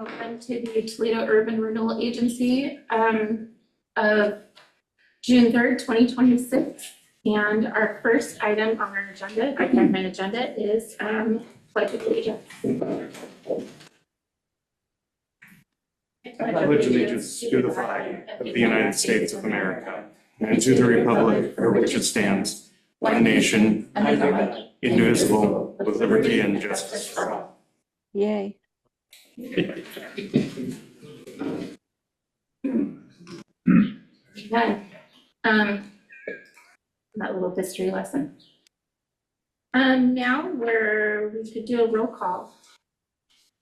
Welcome to the Toledo Urban Renewal Agency of June 3rd, 2026. And our first item on our agenda, is Pledge of Allegiance. I pledge allegiance to the flag of the United States of America and to the republic for which it stands, one nation, under God, indivisible, with liberty and justice for all. Yay. Okay. That little history lesson. Now we could do a roll call.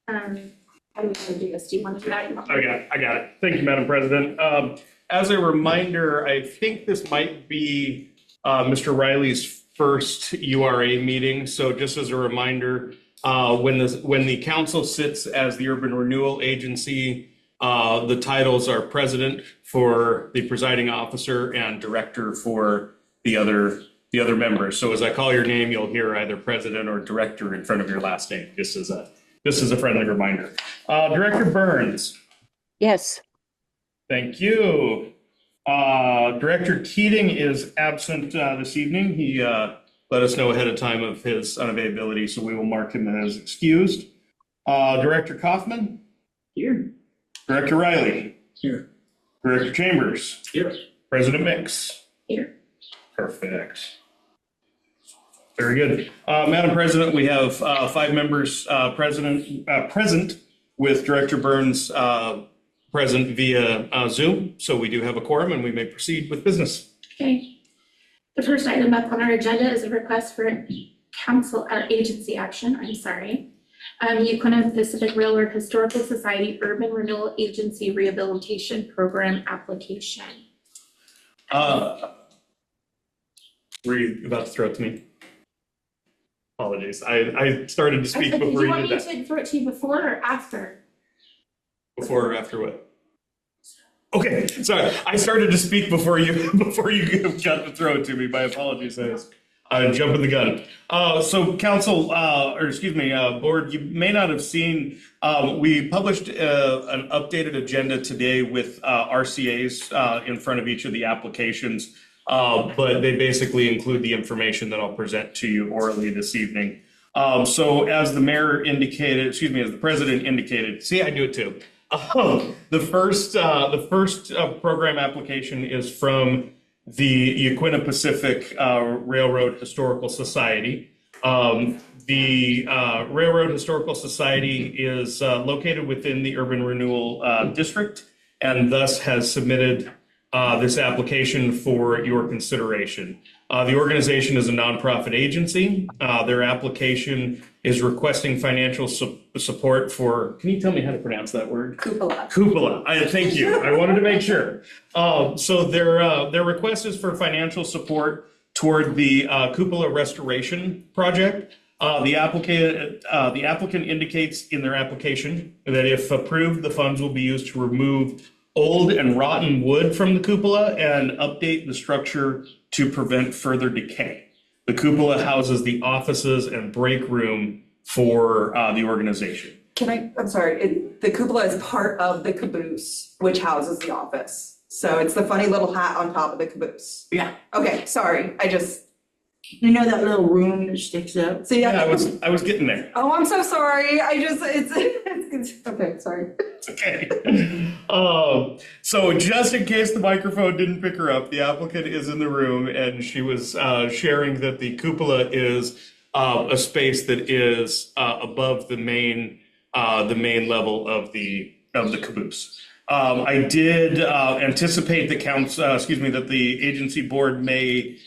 How do we want to do this? Do you want to do that? I got it. Thank you, Madam President. As a reminder, I think this might be Mr. Riley's first URA meeting. So just as a reminder, when the council sits as the Urban Renewal Agency, the titles are president for the presiding officer and director for the other members. So as I call your name, you'll hear either president or director in front of your last name. Just as a friendly reminder. Director Burns. Yes. Thank you. Director Keating is absent this evening. He let us know ahead of time of his unavailability, so we will mark him as excused. Director Kaufman? Here. Director Riley? Here. Director Chambers? Here. President Mix? Here. Perfect. Very good. Madam President, we have 5 members present with Director Burns present via Zoom. So we do have a quorum and we may proceed with business. Okay. The first item up on our agenda is a request for agency action. Uquina Pacific Railroad Historical Society Urban Renewal Agency Rehabilitation Program application. Were you about to throw it to me? Apologies. I started to speak before you did that. Do you want me to throw it to you before or after? Before or after what? Okay, sorry. I started to speak before you got to throw it to me. My apologies. I'm jumping the gun. So council, board, you may not have seen, we published an updated agenda today with RCAs in front of each of the applications. But they basically include the information that I'll present to you orally this evening. So as the mayor indicated, as the president indicated, see, I do it too. The first program application is from the Uquina Pacific Railroad Historical Society. The Railroad Historical Society is located within the Urban Renewal District and thus has submitted this application for your consideration. The organization is a nonprofit agency. Their application is requesting financial support for, can you tell me how to pronounce that word? Cupola. Cupola. Thank you. I wanted to make sure. So their request is for financial support toward the cupola restoration project. The applicant indicates in their application that if approved, the funds will be used to remove old and rotten wood from the cupola and update the structure to prevent further decay. The cupola houses the offices and break room for the organization. I'm sorry, the cupola is part of the caboose, which houses the office. So it's the funny little hat on top of the caboose. Yeah. Okay, sorry, You know that little room that sticks out? So Yeah, I was getting there. Oh, I'm so sorry. It's okay, sorry. It's okay. So just in case the microphone didn't pick her up, the applicant is in the room and she was sharing that the cupola is a space that is above the main level of the caboose. I did anticipate that the agency board may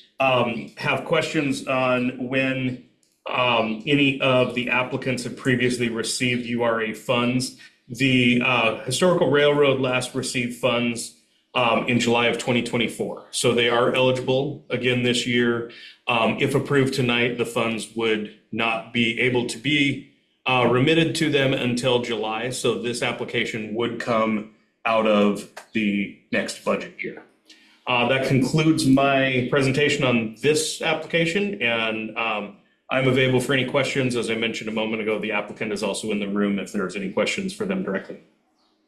have questions on when any of the applicants have previously received URA funds. The Historical Railroad last received funds in July of 2024. So they are eligible again this year. If approved tonight, the funds would not be able to be remitted to them until July. So this application would come out of the next budget year. That concludes my presentation on this application, and I'm available for any questions. As I mentioned a moment ago, the applicant is also in the room if there's any questions for them directly.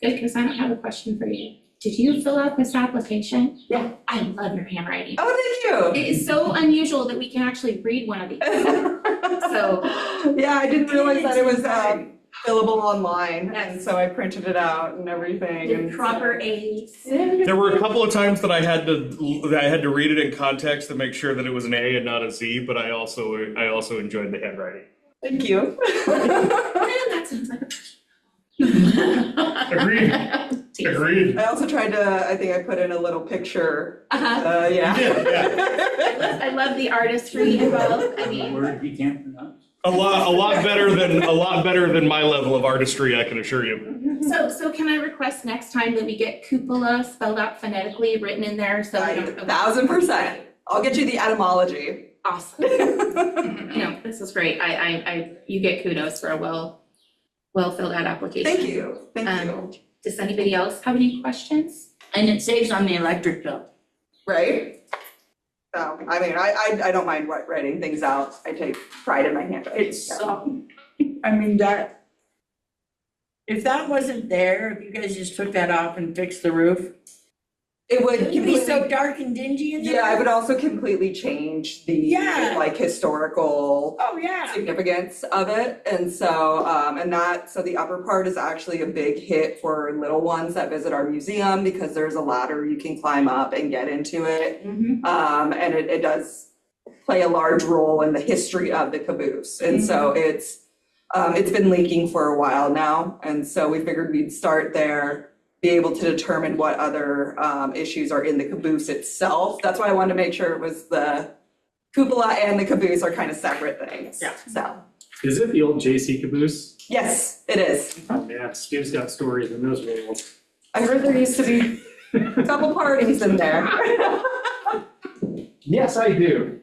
Good, because I don't have a question for you. Did you fill out this application? Yeah. I love your handwriting. Oh, It is so unusual that we can actually read one of these. thank you. So- Yeah, I didn't realize that it was fillable online, and so I printed it out and everything. The and proper A's. There were a couple of times that I had to read it in context to make sure that it was an A and not a Z, but I also enjoyed the handwriting. Thank you. That sounds like a Agreed. Agreed. I also tried to, I think I put in a little picture. Uh-huh. Yeah. Yeah. I love the artistry involved. I mean, Word you can't pronounce. A lot better than my level of artistry, I can assure you. so can I request next time that we get cupola spelled out phonetically written in there so we don't. 1000%. I'll get you the etymology. Awesome. No, this is great. You get kudos for a well filled out application. Thank you. Thank you. Does anybody else have any questions? And it saves on the electric bill. Right? So, I mean, I don't mind writing things out. I take pride in my handwriting. It's, I mean, that, if that wasn't there, if you guys just took that off and fixed the roof, It would it'd be so completely, dark and dingy in there. yeah, I would also completely change the Yeah. like historical Oh, yeah. significance of it. And so, so the upper part is actually a big hit for little ones that visit our museum because there's a ladder you can climb up and get into it. Mhm. And it does play a large role in the history of the caboose. And so it's been leaking for a while now. And so we figured we'd start there, be able to determine what other issues are in the caboose itself. That's why I wanted to make sure it was the cupola and the caboose are kind of separate things. Yeah. So, Is it the old JC caboose? yes, it is. Oh, man, Stu's got stories in those worlds. I heard there used to be a couple parties in there. Yes, I do.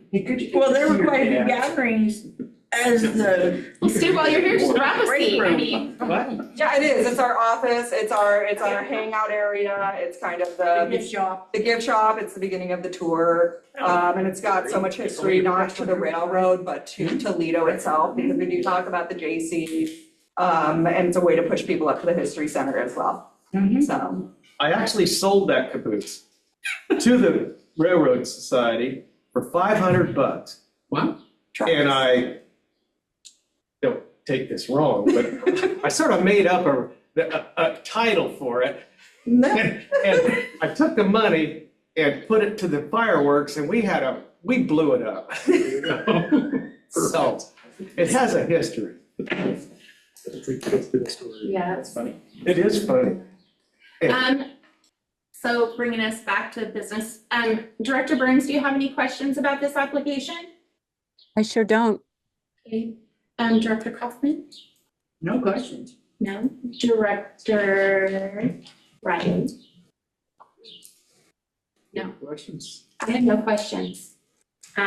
Well, there were quite a few gatherings as the. Well, Stu, while you're here, just grab a seat. I mean, What? Yeah, it is. It's our office. It's our hangout area. It's kind of the gift shop. the gift shop. It's the beginning of the tour. And it's got so much history, not to the railroad, but to Toledo itself, because we do talk about the JC. And it's a way to push people up to the history center as well. Mhm. So, I actually sold that caboose to the Railroad Society for $500. Wow. And I don't take this wrong, but I sort of made up a title for it. And I took the money and put it to the fireworks and we blew it up. So it has a history. It's a good story. Yeah. It's funny. It is funny. So bringing us back to business, Director Burns, do you have any questions about this application? I sure don't. Okay. Director Kaufman? No questions. No. Director Ryan? No. Questions? I have no questions. So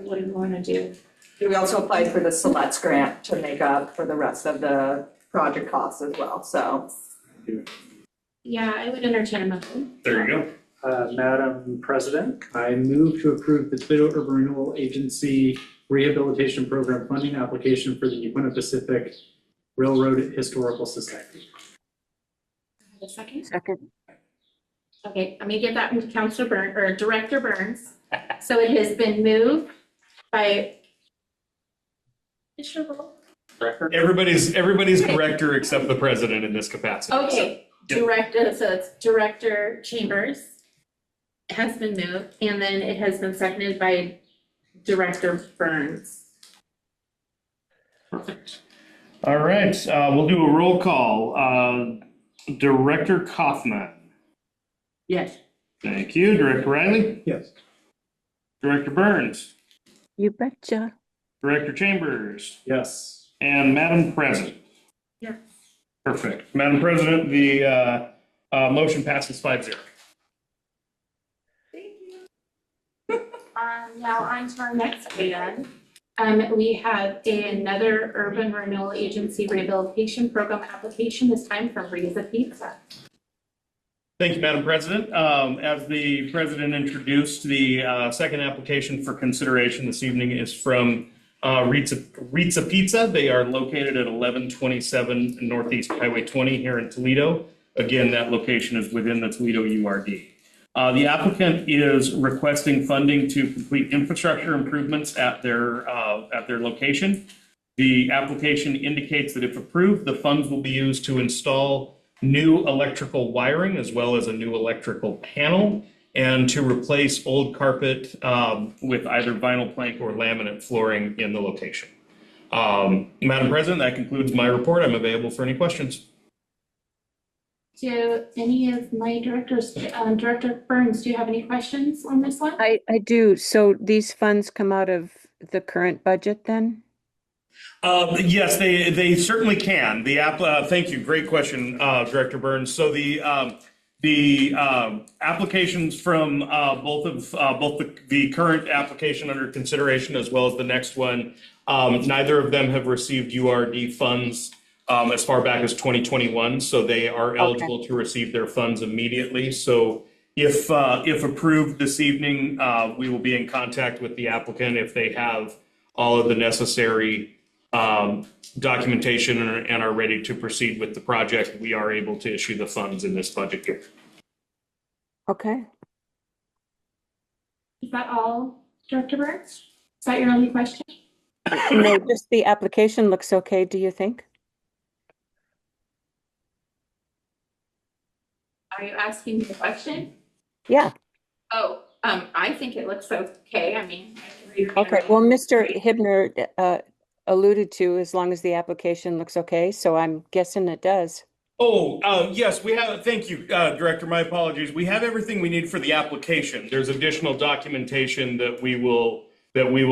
what do you want to do? we also applied for the Selects grant to make up for the rest of the project costs as well. So, Yeah, I would entertain a motion. There you go. Madam President, I move to approve the Toledo Urban Renewal Agency Rehabilitation Program funding application for the Uinta Pacific Railroad Historical Society. Have a second? Second. Okay, let me give that to Councilor Burns, or Director Burns. So it has been moved by. Record? Everybody's director except the president in this capacity. Okay, Yep. Director, so it's Director Chambers has been moved, and then it has been seconded by Director Burns. Perfect. All right, we'll do a roll call. Director Kaufman. Yes. Thank you. Director Riley. Yes. Director Burns. You betcha. Director Chambers. Yes. And Madam President. Yes. Perfect. Madam President, the motion passes 5-0. Thank you. Now on to our next item. We have another Urban Renewal Agency Rehabilitation Program application, this time from Riza Pizza. Thank you, Madam President. As the president introduced, the second application for consideration this evening is from Ritza Pizza. They are located at 1127 Northeast Highway 20 here in Toledo. Again, that location is within the Toledo URD. The applicant is requesting funding to complete infrastructure improvements at their location. The application indicates that if approved, the funds will be used to install new electrical wiring as well as a new electrical panel and to replace old carpet with either vinyl plank or laminate flooring in the location. Madam President, that concludes my report. I'm available for any questions. Do any of my directors, Director Burns, do you have any questions on this one? I do. So these funds come out of the current budget then? Yes, they certainly can. Thank you. Great question, Director Burns. So the applications from both the current application under consideration as well as the next one, neither of them have received URD funds as far back as 2021, so they are eligible to receive their funds immediately. So if approved this evening, we will be in contact with the applicant if they have all of the necessary documentation and are ready to proceed with the project. We are able to issue the funds in this budget year. Okay. Is that all, Director Burns? Is that your only question? No, just the application looks okay, do you think? Are you asking me the question? Yeah. Oh, I think it looks okay. I mean, I agree with Okay. everything. Well, Mr. Hibner alluded to as long as the application looks okay, so I'm guessing it does. Yes, we have. Thank you, Director. My apologies. We have everything we need for the application. There's additional documentation that we will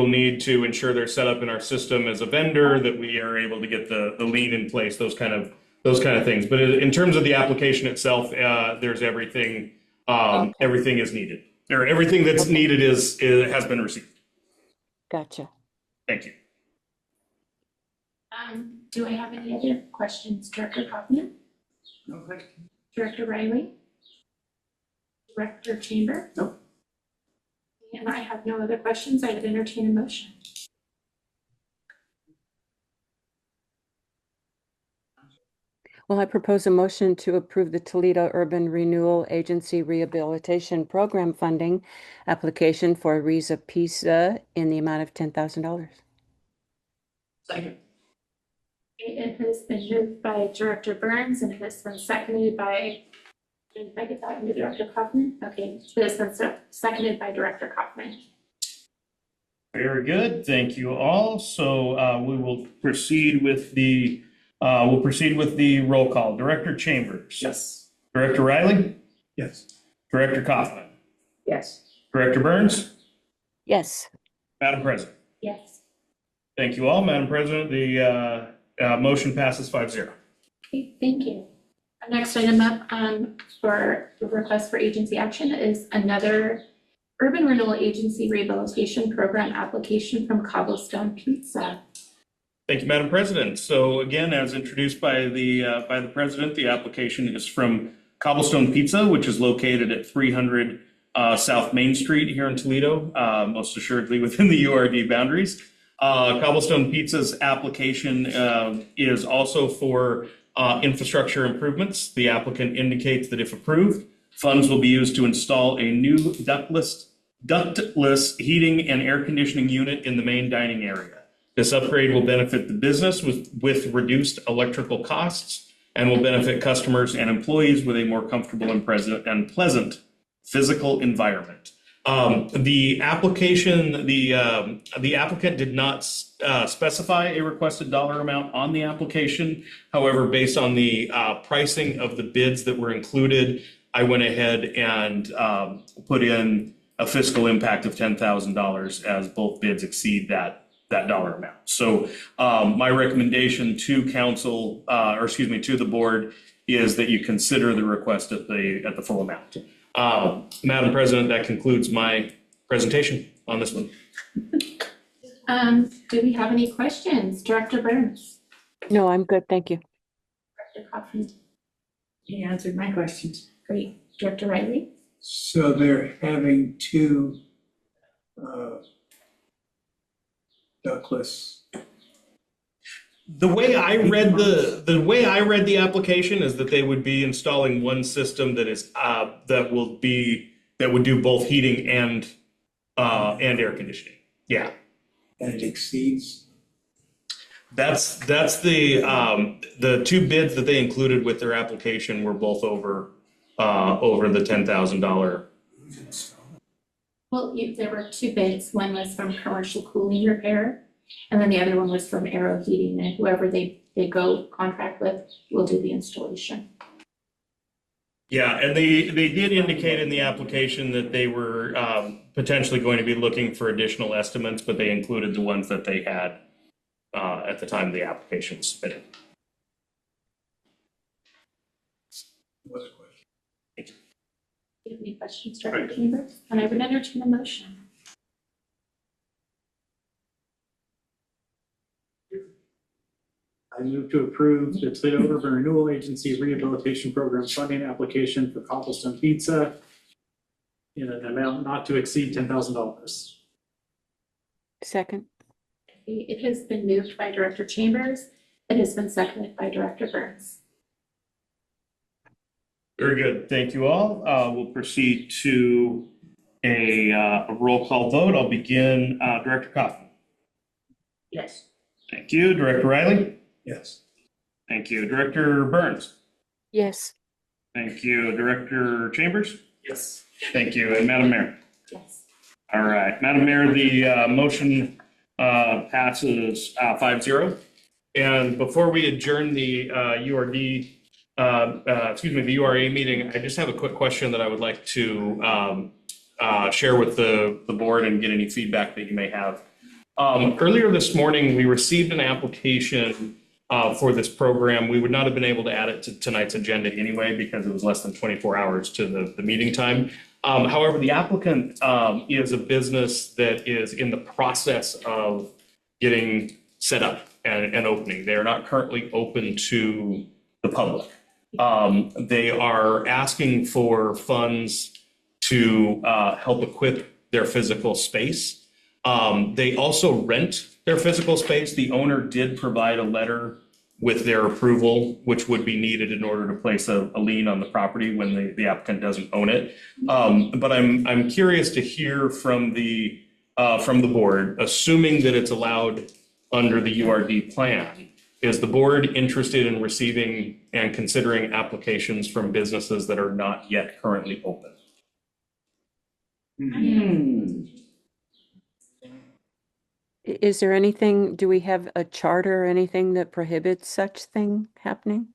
need to ensure they're set up in our system as a vendor, that we are able to get the lien in place, those kind of things. But in terms of the application itself, there's everything. Everything is needed, or everything that's needed has been received. Gotcha. Thank you. Do I have any other questions, Director Kaufman? No question. Director Riley? Director Chamber? No. And I have no other questions. I would entertain a motion. Well, I propose a motion to approve the Toledo Urban Renewal Agency Rehabilitation Program funding application for Ritza Pizza in the amount of $10,000. Second. It has been moved by Director Burns and it has been seconded by, did I get that into Director Kaufman? Okay, it has been seconded by Director Kaufman. Very good. Thank you all. So we will proceed with the roll call. Director Chambers. Yes. Director Riley. Yes. Director Kaufman. Yes. Director Burns. Yes. Madam President. Yes. Thank you all. Madam President, the motion passes 5-0. Okay, thank you. Our next item up for the request for agency action is another Urban Renewal Agency Rehabilitation Program application from Cobblestone Pizza. Thank you, Madam President. So again, as introduced by the President, the application is from Cobblestone Pizza, which is located at 300 South Main Street here in Toledo, most assuredly within the URD boundaries. Cobblestone Pizza's application is also for infrastructure improvements. The applicant indicates that if approved, funds will be used to install a new ductless heating and air conditioning unit in the main dining area. This upgrade will benefit the business with reduced electrical costs and will benefit customers and employees with a more comfortable and pleasant physical environment. The applicant did not specify a requested dollar amount on the application. However, based on the pricing of the bids that were included, I went ahead and put in a fiscal impact of $10,000 as both bids exceed that dollar amount. So my recommendation to council, to the board, is that you consider the request at the full amount. Madam President, that concludes my presentation on this one. Do we have any questions? Director Burns? No, I'm good. Thank you. Director Kaufman? He answered my questions. Great. Director Riley? So they're having two ductless. The way I read the application is that they would be installing one system that is that would do both heating and air conditioning. Yeah. And it exceeds. That's the two bids that they included with their application were both over the $10,000. Well, there were two bids. One was from commercial cooling repair, and then the other one was from Aero Heating, and whoever they go contract with will do the installation. Yeah, and they did indicate in the application that they were potentially going to be looking for additional estimates, but they included the ones that they had at the time the application was submitted. What a question. Do you have any questions, Director Chambers? And I would entertain a motion. I move to approve the Toledo Urban Renewal Agency Rehabilitation Program funding application for Cobblestone Pizza in an amount not to exceed $10,000. Second. It has been moved by Director Chambers. It has been seconded by Director Burns. Very good. Thank you all. We'll proceed to a roll call vote. I'll begin. Director Kaufman. Yes. Thank you. Director Riley. Yes. Thank you. Director Burns. Yes. Thank you. Director Chambers. Yes. Thank you. And Madam Mayor. Yes. All right. Madam Mayor, the motion passes 5-0. And before we adjourn the the URA meeting, I just have a quick question that I would like to share with the board and get any feedback that you may have. Earlier this morning, we received an application for this program. We would not have been able to add it to tonight's agenda anyway because it was less than 24 hours to the meeting time. However, the applicant is a business that is in the process of getting set up and opening. They are not currently open to the public. They are asking for funds to help equip their physical space. They also rent their physical space. The owner did provide a letter with their approval, which would be needed in order to place a lien on the property when the applicant doesn't own it. But I'm curious to hear from the board, assuming that it's allowed under the URD plan. Is the board interested in receiving and considering applications from businesses that are not yet currently open? Is there anything, do we have a charter or anything that prohibits such thing happening?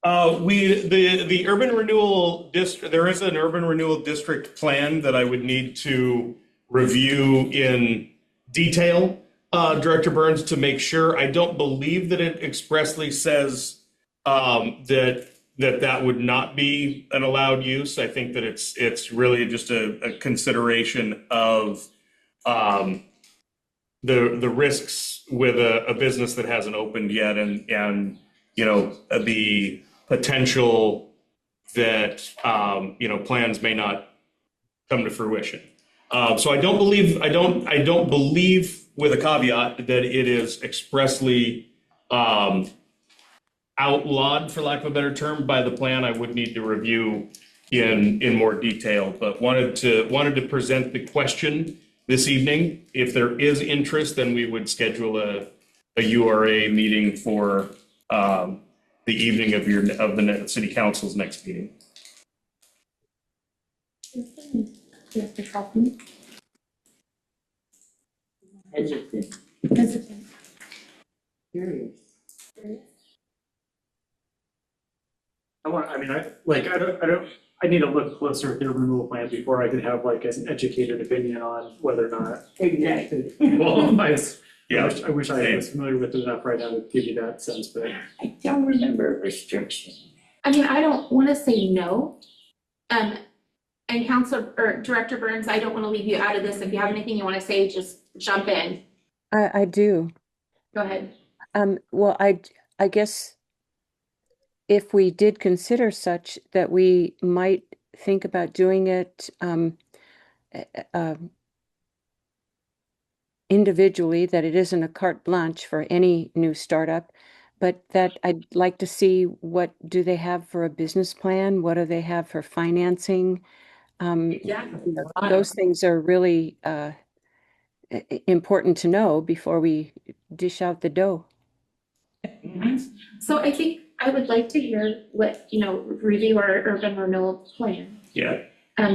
The urban renewal district, there is an urban renewal district plan that I would need to review in detail, Director Burns, to make sure. I don't believe that it expressly says that would not be an allowed use. I think that it's really just a consideration of the risks with a business that hasn't opened yet, and you know, the potential that plans may not come to fruition. So I don't believe with a caveat that it is expressly outlawed, for lack of a better term, by the plan. I would need to review in more detail, but wanted to present the question this evening. If there is interest, then we would schedule a URA meeting for the evening of the city council's next meeting. Director Kaufman? Hesitant. Hesitant. Curious. I need to look closer at the renewal plan before I can have like an educated opinion on whether or not. Exactly. Well, Yeah. I wish I was familiar with it enough right now to give you that sense, but. I don't remember a restriction. I mean, I don't want to say no. And Council or Director Burns, I don't want to leave you out of this. If you have anything you want to say, just jump in. I do. Go ahead. Well, I guess if we did consider such, that we might think about doing it individually, that it isn't a carte blanche for any new startup, but that I'd like to see what do they have for a business plan? What do they have for financing? Exactly. Those things are really important to know before we dish out the dough. So I think I would like to hear what, review our urban renewal plan. Yeah.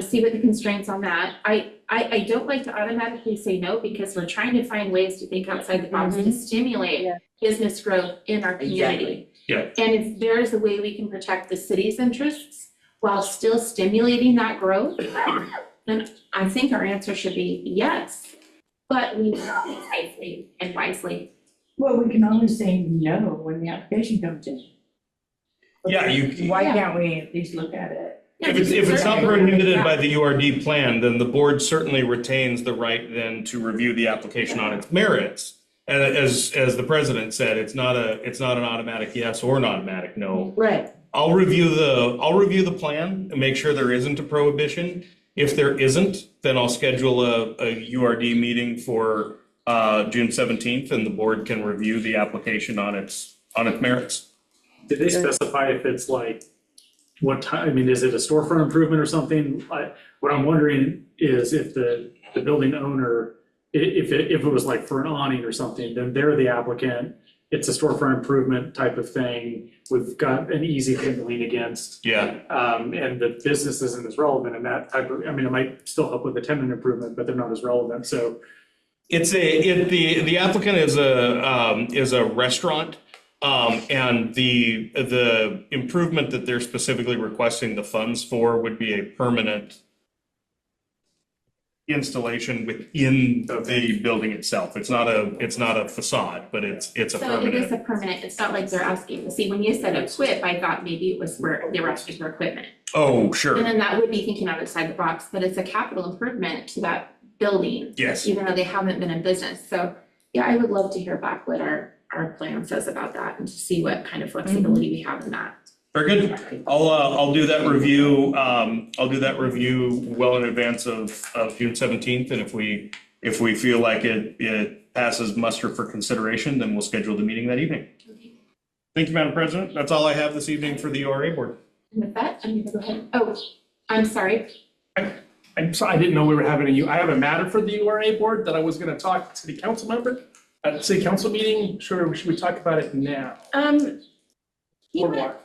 See what the constraints on that. I don't like to automatically say no because we're trying to find ways to think outside the box to stimulate Yeah. business growth in our community. Yeah. And if there is a way we can protect the city's interests while still stimulating that growth, then I think our answer should be yes. But we need to think wisely and wisely. Well, we can always say no when the application comes in. Yeah, you, Why can't we at least look at it? if it's not prohibited by the URD plan, then the board certainly retains the right then to review the application on its merits. And as the president said, it's not an automatic yes or an automatic no. Right. I'll review the plan and make sure there isn't a prohibition. If there isn't, then I'll schedule a URD meeting for June 17th, and the board can review the application on its merits. Did they specify if it's like, what time, I mean, is it a storefront improvement or something? What I'm wondering is if the building owner, if it was like for an awning or something, then they're the applicant. It's a storefront improvement type of thing. We've got an easy thing to lean against. Yeah. And the business isn't as relevant in that type of, I mean, it might still help with the tenant improvement, but they're not as relevant, so. The applicant is a restaurant, and the improvement that they're specifically requesting the funds for would be a permanent installation within the building itself. It's not a facade, but it's a So permanent. it is a permanent, it's not like they're asking, see, when you said equip, I thought maybe it was where they were asking for equipment. Oh, sure. And then that would be thinking outside the box, but it's a capital improvement to that building. Yes. Even though they haven't been in business, so, yeah, I would love to hear back what our plan says about that and to see what kind of flexibility we have in that. Very good. I'll do that review. I'll do that review well in advance of June 17th, and if we feel like it passes muster for consideration, then we'll schedule the meeting that evening. Okay. Thank you, Madam President. That's all I have this evening for the URA board. And with that, I'm gonna go ahead, oh, I'm sorry, I'm sorry, I didn't know we were having I have a matter for the URA board that I was gonna talk to the council member at the city council meeting. Sure, should we talk about it now? you Or might- what?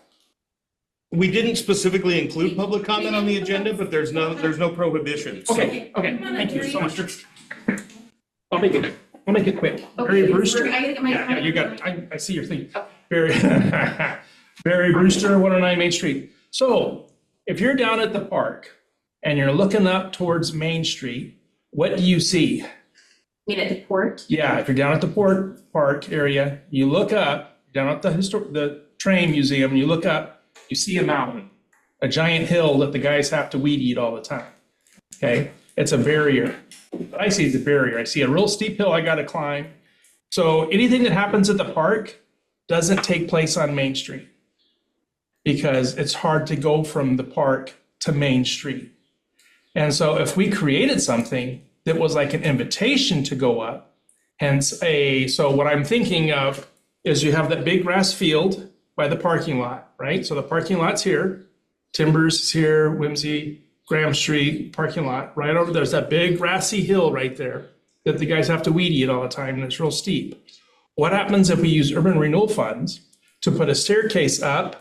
We didn't specifically include public comment on the agenda, but there's no prohibition. So- Okay, thank you so much. I'll make it quick. Okay, Barry so Brewster. I gotta get my. Yeah, you got it. I see your thing. Oh. Barry Brewster, 109 Main Street. So if you're down at the park and you're looking up towards Main Street, what do you see? Mean at the port, Yeah, if you're down at the port park area, you look up, down at the train museum, and you look up, you see a mountain, a giant hill that the guys have to weed eat all the time. Okay, it's a barrier. What I see is a barrier. I see a real steep hill I got to climb. So anything that happens at the park doesn't take place on Main Street because it's hard to go from the park to Main Street. And so if we created something that was like an invitation to go up, so what I'm thinking of is you have that big grass field by the parking lot, right? So the parking lot's here, Timbers is here, Whimsy, Graham Street, parking lot, right over there's that big grassy hill right there that the guys have to weed eat all the time, and it's real steep. What happens if we use urban renewal funds to put a staircase up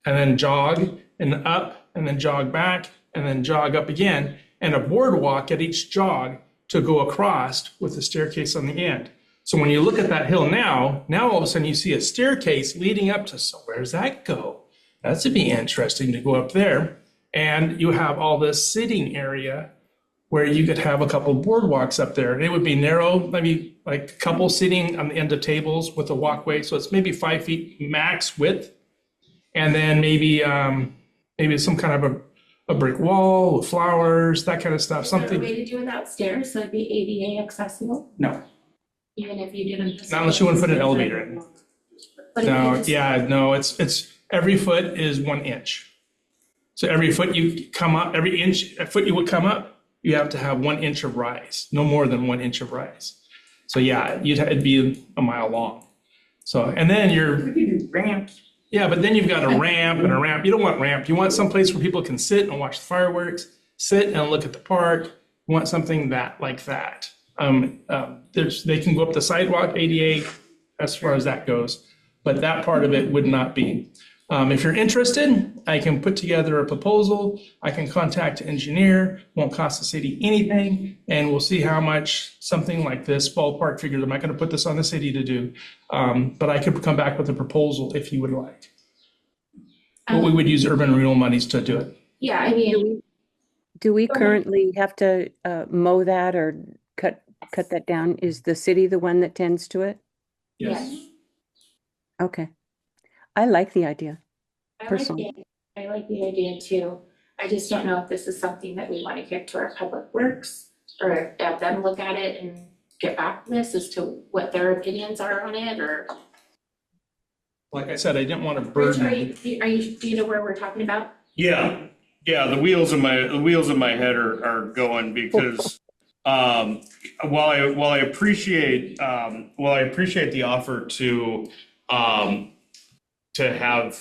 and then jog and up and then jog back and then jog up again, and a boardwalk at each jog to go across with a staircase on the end? So when you look at that hill now all of a sudden you see a staircase leading up to, so where's that go? That's to be interesting to go up there. And you have all this sitting area where you could have a couple boardwalks up there. And it would be narrow, maybe like a couple sitting on the end of tables with a walkway. So it's maybe 5 feet max width. And then maybe some kind of a brick wall with flowers, that kind of stuff, is there a something. way to do it upstairs, so it'd be ADA accessible, No, even if you didn't. not unless you want to put an elevator in. But if No, it's- yeah, no, it's every foot is 1 inch. So every foot you come up, every inch, a foot you would come up, you have to have 1 inch of rise, no more than 1 inch of rise. So yeah, it'd be a mile long. So, and then Ramps. yeah, but then you've got a ramp and a ramp. You don't want ramp. You want someplace where people can sit and watch the fireworks, sit and look at the park. You want something like that. They can go up the sidewalk, ADA, as far as that goes, but that part of it would not be. If you're interested, I can put together a proposal. I can contact an engineer, won't cost the city anything, and we'll see how much something like this ballpark figure. I'm not going to put this on the city to do, but I could come back with a proposal if you would like. But we would use urban renewal monies to do it. Yeah, I mean, Do we Go ahead. currently have to mow that or cut that down? Is the city the one that tends to it? yes. Okay. I like the idea. I Personally. like the idea too. I just don't know if this is something that we want to kick to our public works or have them look at it and get back to this as to what their opinions are on it, or. Like I said, I didn't want to Rich, burden. do you know where we're talking about? Yeah, the wheels in my head are going because while I appreciate the offer to have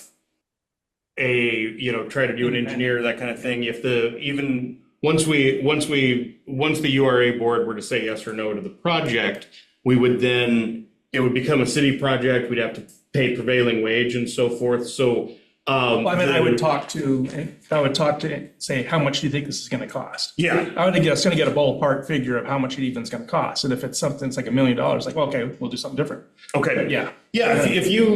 try to do an engineer, that kind of thing, once the URA board were to say yes or no to the project, it would become a city project. We'd have to pay prevailing wage and so forth. So I would talk to say, how much do you think this is going to cost? yeah. I would guess going to get a ballpark figure of how much it even's going to cost. And if it's something that's like $1 million, like, well, okay, we'll do something different. Okay. Yeah. Yeah, if you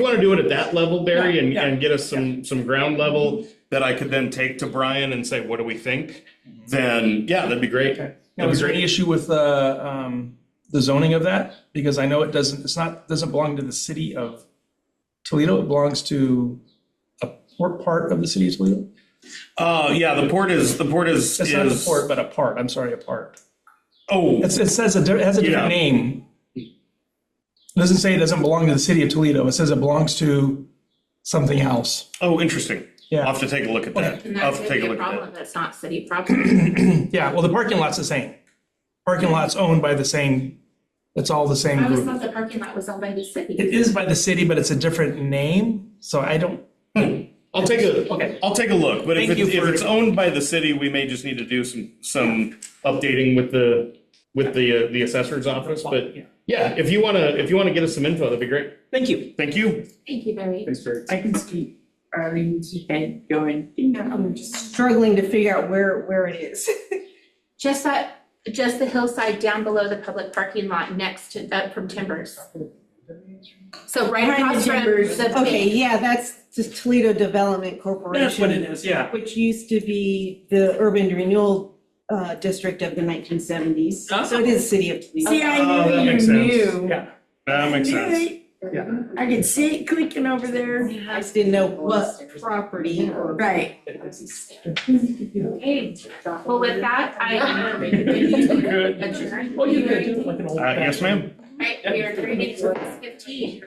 want to do it at that level, Barry, and get us some ground level that I could then take to Brian and say, what do we think? Then yeah, that'd be great. Okay. Now, is there any issue with the zoning of that? Because I know it doesn't belong to the city of Toledo. It belongs to a port part of the city of Toledo. Yeah, the port is. It's not a port, but a part. I'm sorry, a part. Oh, It has a different Yeah. name. It doesn't say it doesn't belong to the city of Toledo. It says it belongs to something else. oh, interesting. Yeah. I'll have to take a look at that. And I'll that's have to gonna take be a a look at problem, that. that's not city property. Yeah, well, the parking lot's the same. Parking lot's owned by the same, it's all the same I always group. thought the parking lot was owned by the city. It is by the city, but it's a different name, so I don't. I'll take a Okay. look. But if Thank you it's, if for- it's owned by the city, we may just need to do some updating with the assessor's office. But yeah, if you wanna get us some info, that'd be great. Thank you. Thank you. Thank you, Barry. Thanks, Barry. I can see Arlene's head going, I'm just struggling to figure out where it is. Just the hillside down below the public parking lot next to, from Timbers. So right Behind the across from Timbers. the. Okay, yeah, that's the Toledo Development Corporation. That's what it is, yeah. Which used to be the urban renewal district of the 1970s. Oh. So it is city of Toledo. see, I Oh, that knew you makes sense. knew. Yeah. That makes sense. Yeah. I could see it clicking over there. I just didn't know what property or. Right. Okay, well, with that, I am Good. adjourned. Oh, you could do it like an old. Yes, ma'am. Right, we are adjourned at 6:15.